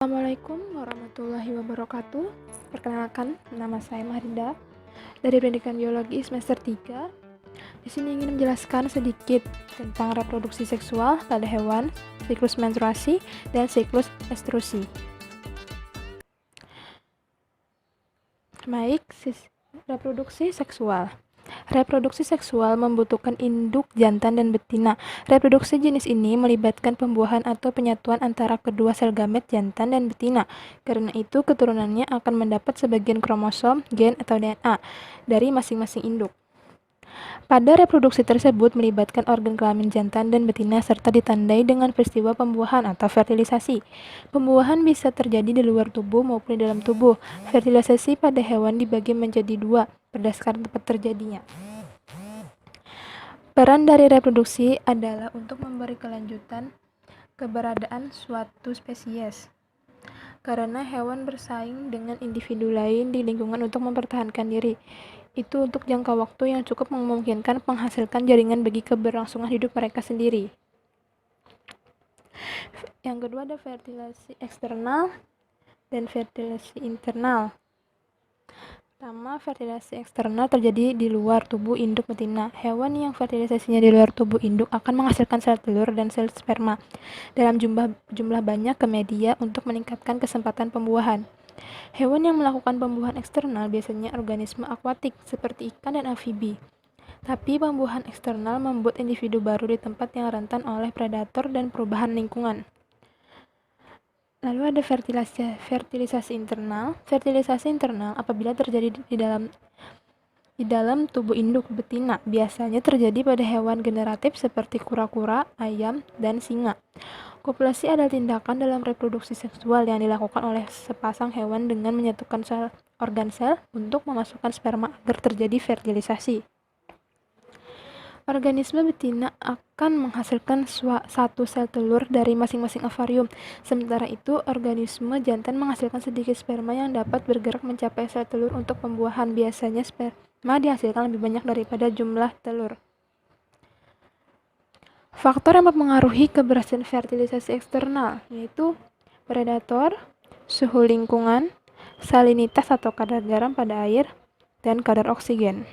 Assalamualaikum warahmatullahi wabarakatuh. Perkenalkan, nama saya Mahrinda dari Pendidikan Biologi semester 3. Di sini ingin menjelaskan sedikit tentang reproduksi seksual pada hewan, siklus menstruasi, dan siklus estrusi. Baik, reproduksi seksual. Reproduksi seksual membutuhkan induk, jantan, dan betina. Reproduksi jenis ini melibatkan pembuahan atau penyatuan antara kedua sel gamet jantan dan betina. Karena itu, keturunannya akan mendapat sebagian kromosom, gen, atau DNA dari masing-masing induk. Pada reproduksi tersebut melibatkan organ kelamin jantan dan betina serta ditandai dengan peristiwa pembuahan atau fertilisasi. Pembuahan bisa terjadi di luar tubuh maupun di dalam tubuh. Fertilisasi pada hewan dibagi menjadi dua berdasarkan tempat terjadinya. Peran dari reproduksi adalah untuk memberi kelanjutan keberadaan suatu spesies. Karena hewan bersaing dengan individu lain di lingkungan untuk mempertahankan diri. Itu untuk jangka waktu yang cukup memungkinkan menghasilkan jaringan bagi keberlangsungan hidup mereka sendiri. Yang kedua ada fertilasi eksternal dan fertilasi internal. Pertama, fertilisasi eksternal terjadi di luar tubuh induk betina. Hewan yang fertilisasinya di luar tubuh induk akan menghasilkan sel telur dan sel sperma dalam jumlah banyak ke media untuk meningkatkan kesempatan pembuahan. Hewan yang melakukan pembuahan eksternal biasanya organisme akuatik seperti ikan dan amfibi. Tapi pembuahan eksternal membuat individu baru di tempat yang rentan oleh predator dan perubahan lingkungan. Lalu ada fertilisasi internal. Fertilisasi internal apabila terjadi di dalam tubuh induk betina, biasanya terjadi pada hewan generatif seperti kura-kura, ayam, dan singa. Kopulasi adalah tindakan dalam reproduksi seksual yang dilakukan oleh sepasang hewan dengan menyatukan organ sel untuk memasukkan sperma agar terjadi fertilisasi. Organisme betina akan menghasilkan satu sel telur dari masing-masing ovarium. Sementara itu, organisme jantan menghasilkan sedikit sperma yang dapat bergerak mencapai sel telur untuk pembuahan. Biasanya sperma dihasilkan lebih banyak daripada jumlah telur. Faktor yang mempengaruhi keberhasilan fertilisasi eksternal yaitu predator, suhu lingkungan, salinitas atau kadar garam pada air, dan kadar oksigen.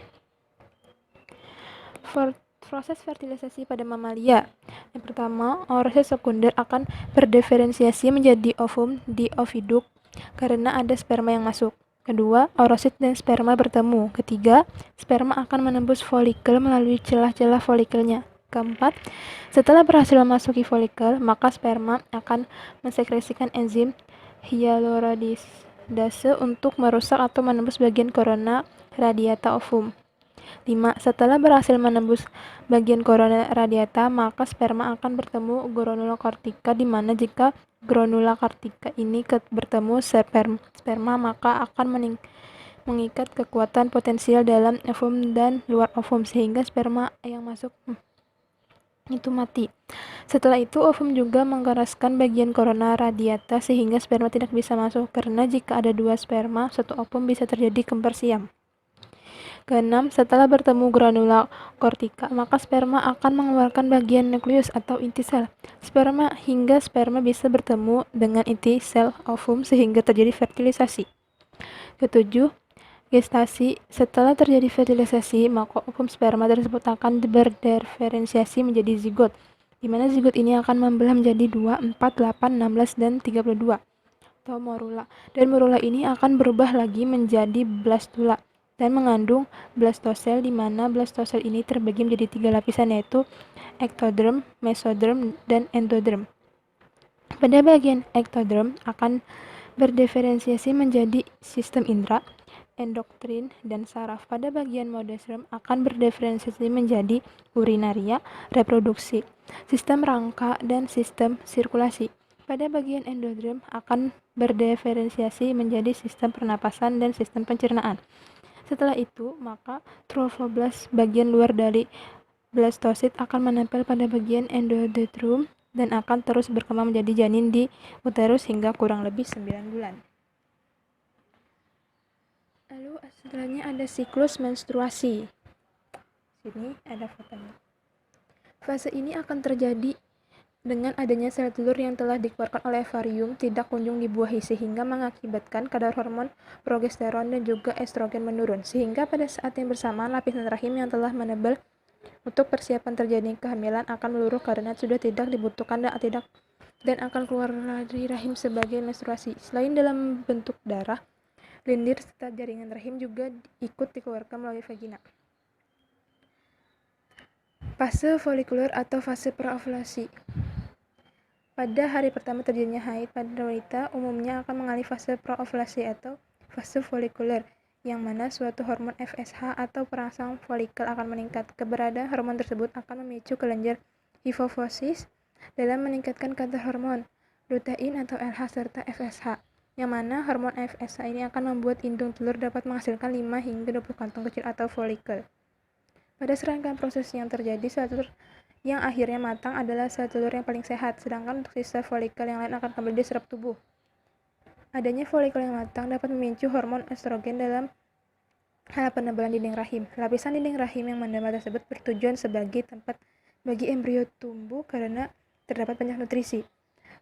Proses fertilisasi pada mamalia. Yang pertama, oosit sekunder akan berdiferensiasi menjadi ovum di oviduk karena ada sperma yang masuk. Kedua, oosit dan sperma bertemu. Ketiga, sperma akan menembus folikel melalui celah-celah folikelnya. Keempat, setelah berhasil memasuki folikel, maka sperma akan mensekresikan enzim hyaluronidase untuk merusak atau menembus bagian korona radiata ovum. 5. Setelah berhasil menembus bagian korona radiata, maka sperma akan bertemu granula kortika, di mana jika granula kortika ini bertemu sperma, maka akan mengikat kekuatan potensial dalam ovum dan luar ovum, sehingga sperma yang masuk itu mati. Setelah itu, ovum juga mengkeraskan bagian korona radiata sehingga sperma tidak bisa masuk, karena jika ada dua sperma, satu ovum bisa terjadi kembar siam. Keenam, setelah bertemu granula kortika, maka sperma akan mengeluarkan bagian nukleus atau inti sel sperma hingga sperma bisa bertemu dengan inti sel ovum sehingga terjadi fertilisasi. Ketujuh, gestasi. Setelah terjadi fertilisasi, maka ovum sperma tersebut akan berdiferensiasi menjadi zigot, di mana zigot ini akan membelah menjadi 2, 4, 8, 16, dan 32 atau morula. Dan morula ini akan berubah lagi menjadi blastula dan mengandung blastosel, di mana blastosel ini terbagi menjadi 3 lapisan, yaitu ektoderm, mesoderm, dan endoderm. Pada bagian ektoderm akan berdiferensiasi menjadi sistem indera, endokrin, dan saraf. Pada bagian mesoderm akan berdiferensiasi menjadi urinaria, reproduksi, sistem rangka, dan sistem sirkulasi. Pada bagian endoderm akan berdiferensiasi menjadi sistem pernapasan dan sistem pencernaan. Setelah itu, maka trofoblas bagian luar dari blastosit akan menempel pada bagian endometrium dan akan terus berkembang menjadi janin di uterus hingga kurang lebih 9 bulan. Lalu setelahnya ada siklus menstruasi. Sini ada fotonya. Fase ini akan terjadi Dengan adanya sel telur yang telah dikeluarkan oleh ovarium tidak kunjung dibuahi sehingga mengakibatkan kadar hormon progesteron dan juga estrogen menurun. Sehingga pada saat yang bersamaan lapisan rahim yang telah menebal untuk persiapan terjadinya kehamilan akan meluruh karena sudah tidak dibutuhkan dan akan keluar dari rahim sebagai menstruasi. Selain dalam bentuk darah, lendir serta jaringan rahim juga ikut dikeluarkan melalui vagina. Fase folikuler atau fase praovulasi. Pada hari pertama terjadinya haid pada wanita, umumnya akan mengalami fase praovulasi atau fase folikuler, yang mana suatu hormon FSH atau perangsang folikel akan meningkat. Keberadaan hormon tersebut akan memicu kelenjar hipofisis dalam meningkatkan kadar hormon lutein atau LH serta FSH, yang mana hormon FSH ini akan membuat indung telur dapat menghasilkan 5 hingga 20 kantong kecil atau folikel. Pada serangkaian proses yang terjadi, sel telur yang akhirnya matang adalah sel telur yang paling sehat, sedangkan untuk sisa folikel yang lain akan kembali diserap tubuh. Adanya folikel yang matang dapat memicu hormon estrogen dalam hal penebalan dinding rahim. Lapisan dinding rahim yang menebal tersebut bertujuan sebagai tempat bagi embrio tumbuh karena terdapat banyak nutrisi.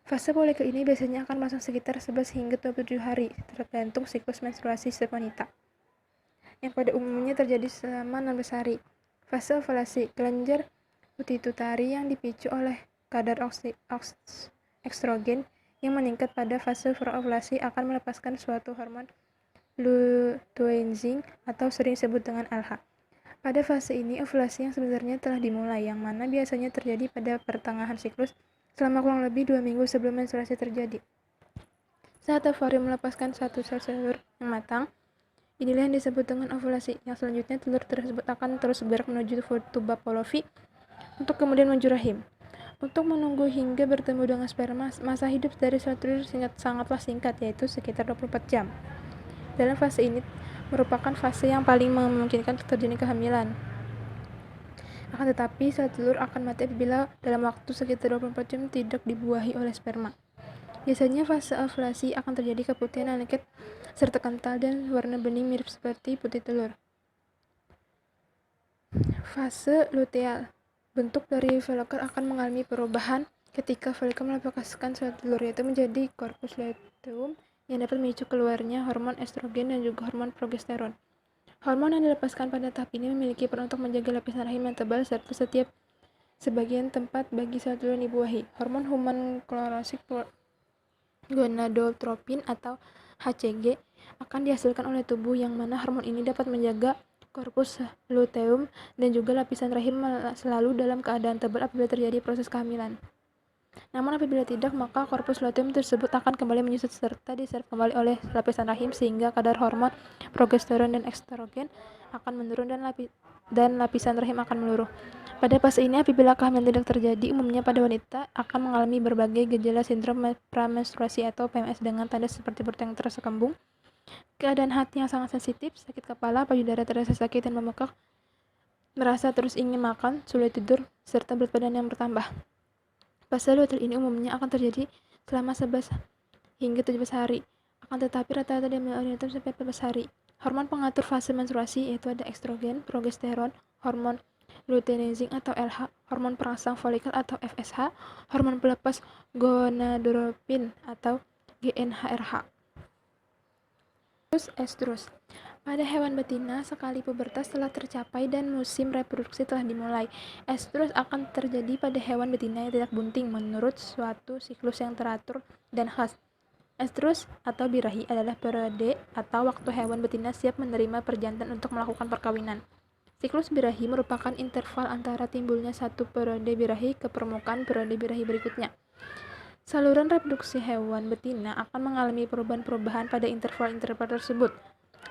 Fase folikel ini biasanya akan masuk sekitar 11 hingga 27 hari, tergantung siklus menstruasi setiap wanita, yang pada umumnya terjadi selama 16 hari. Fase ovulasi, kelenjar pituitari yang dipicu oleh kadar estrogen yang meningkat pada fase praovulasi akan melepaskan suatu hormon luteinizing atau sering disebut dengan LH. Pada fase ini, ovulasi yang sebenarnya telah dimulai, yang mana biasanya terjadi pada pertengahan siklus selama kurang lebih 2 minggu sebelum menstruasi terjadi. Saat ovarium melepaskan satu sel telur yang matang, inilah yang disebut dengan ovulasi. Yang selanjutnya, telur tersebut akan terus bergerak menuju tuba Pavlov untuk kemudian menuju rahim. Untuk menunggu hingga bertemu dengan sperma, masa hidup dari sel telur sangatlah singkat, yaitu sekitar 24 jam. Dalam fase ini merupakan fase yang paling memungkinkan terjadinya kehamilan. Akan tetapi, sel telur akan mati apabila dalam waktu sekitar 24 jam tidak dibuahi oleh sperma. Biasanya fase ovulasi akan terjadi keputihan yang lengket serta kental dan warna bening mirip seperti putih telur. Fase luteal. Bentuk dari folikel akan mengalami perubahan ketika folikel melepaskan sel telur, yaitu menjadi corpus luteum yang dapat memicu keluarnya hormon estrogen dan juga hormon progesteron. Hormon yang dilepaskan pada tahap ini memiliki peran untuk menjaga lapisan rahim yang tebal serta sebagian tempat bagi sel telur yang dibuahi. Hormon human chorionic gonadotropin atau HCG akan dihasilkan oleh tubuh, yang mana hormon ini dapat menjaga korpus luteum dan juga lapisan rahim selalu dalam keadaan tebal apabila terjadi proses kehamilan. Namun apabila tidak, maka korpus luteum tersebut akan kembali menyusut serta diserap kembali oleh lapisan rahim sehingga kadar hormon progesteron dan estrogen akan menurun dan lapisan rahim akan meluruh. Pada fase ini, apabila kehamilan tidak terjadi, umumnya pada wanita akan mengalami berbagai gejala sindrom pramenstruasi atau PMS dengan tanda seperti perut yang terasa kembung, keadaan hati yang sangat sensitif, sakit kepala, payudara terasa sakit dan membengkak, merasa terus ingin makan, sulit tidur, serta berat badan yang bertambah. Fase luteal ini umumnya akan terjadi selama 11 hingga 17 hari, akan tetapi rata-rata diambil wanita sampai 14 hari. Hormon pengatur fase menstruasi yaitu ada estrogen, progesteron, hormon luteinizing atau LH, hormon perangsang folikel atau FSH, hormon pelepas gonadotropin atau GnRH. Estrus. Pada hewan betina, sekali pubertas telah tercapai dan musim reproduksi telah dimulai. Estrus akan terjadi pada hewan betina yang tidak bunting menurut suatu siklus yang teratur dan khas. Estrus atau birahi adalah periode atau waktu hewan betina siap menerima perjantan untuk melakukan perkawinan. Siklus birahi merupakan interval antara timbulnya satu periode birahi ke permukaan periode birahi berikutnya. Saluran reproduksi hewan betina akan mengalami perubahan-perubahan pada interval-interval tersebut.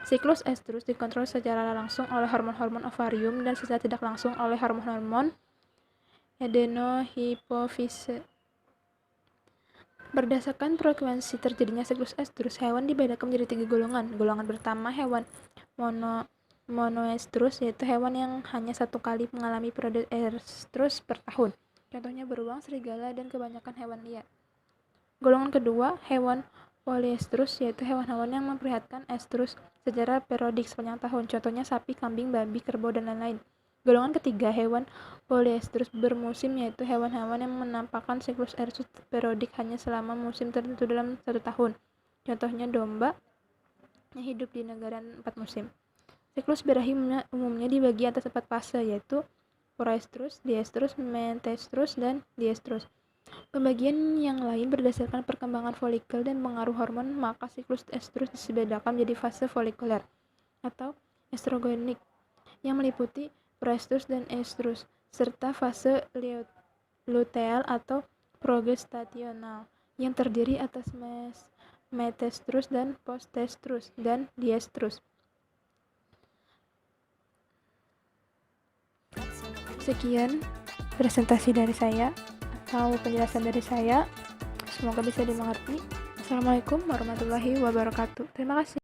Siklus estrus dikontrol secara langsung oleh hormon-hormon ovarium dan secara tidak langsung oleh hormon-hormon adenohypofise. Berdasarkan frekuensi terjadinya siklus estrus, hewan dibedakan menjadi 3 golongan. Golongan pertama, hewan monoestrus, yaitu hewan yang hanya satu kali mengalami periode estrus per tahun. Contohnya beruang, serigala, dan kebanyakan hewan liar. Golongan kedua, hewan polyestrus, yaitu hewan-hewan yang memperlihatkan estrus secara periodik sepanjang tahun. Contohnya sapi, kambing, babi, kerbau, dan lain-lain. Golongan ketiga, hewan poliestrus bermusim, yaitu hewan-hewan yang menampakkan siklus estrus periodik hanya selama musim tertentu dalam 1 tahun. Contohnya domba yang hidup di negara 4 musim. Siklus birahi umumnya dibagi atas 4 fase, yaitu proestrus, diestrus, metestrus, dan diestrus. Pembagian yang lain berdasarkan perkembangan folikel dan pengaruh hormon, maka siklus estrus dibedakan menjadi fase folikuler atau estrogenik yang meliputi proestrus dan estrus, serta fase luteal atau progestasional yang terdiri atas metestrus dan postestrus dan diestrus. Sekian presentasi dari saya atau penjelasan dari saya. Semoga bisa dimengerti. Assalamualaikum warahmatullahi wabarakatuh. Terima kasih.